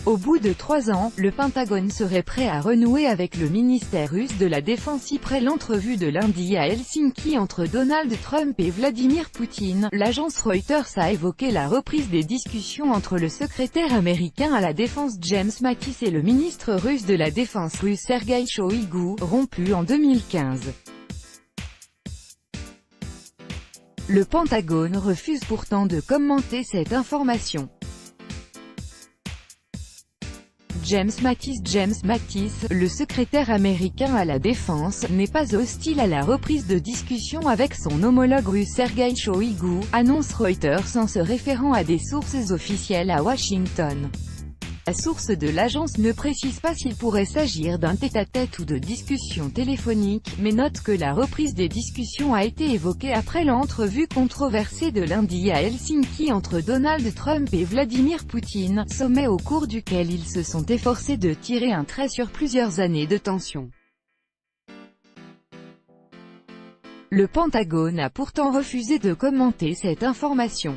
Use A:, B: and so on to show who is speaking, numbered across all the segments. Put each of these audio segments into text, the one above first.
A: Au bout de 3 ans, le Pentagone serait prêt à renouer avec le ministère russe de la Défense après l'entrevue de lundi à Helsinki entre Donald Trump et Vladimir Poutine. L'agence Reuters a évoqué la reprise des discussions entre le secrétaire américain à la Défense James Mattis et le ministre russe de la Défense russe Sergueï Shoïgu, rompu en 2015. Le Pentagone refuse pourtant de commenter cette information. James Mattis, le secrétaire américain à la Défense, n'est pas hostile à la reprise de discussions avec son homologue russe Sergueï Shoïgu, annonce Reuters en se référant à des sources officielles à Washington. La source de l'agence ne précise pas s'il pourrait s'agir d'un tête-à-tête ou de discussions téléphoniques, mais note que la reprise des discussions a été évoquée après l'entrevue controversée de lundi à Helsinki entre Donald Trump et Vladimir Poutine, sommet au cours duquel ils se sont efforcés de tirer un trait sur plusieurs années de tensions. Le Pentagone a pourtant refusé de commenter cette information.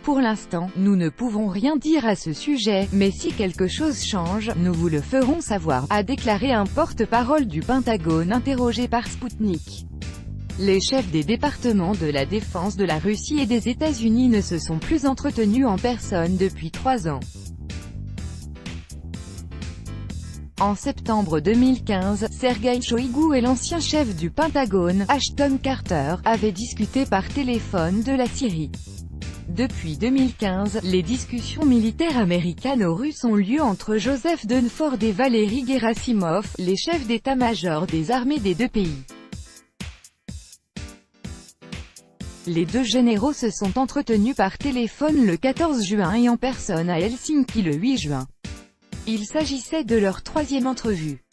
A: Pour l'instant, nous ne pouvons rien dire à ce sujet, mais si quelque chose change, nous vous le ferons savoir, a déclaré un porte-parole du Pentagone interrogé par Sputnik. Les chefs des départements de la défense de la Russie et des États-Unis ne se sont plus entretenus en personne depuis 3 ans. En septembre 2015, Sergueï Shoïgu et l'ancien chef du Pentagone, Ashton Carter, avaient discuté par téléphone de la Syrie. Depuis 2015, les discussions militaires américano-russes ont lieu entre Joseph Dunford et Valery Gerasimov, les chefs d'état-major des armées des deux pays. Les deux généraux se sont entretenus par téléphone le 14 juin et en personne à Helsinki le 8 juin. Il s'agissait de leur 3e entrevue.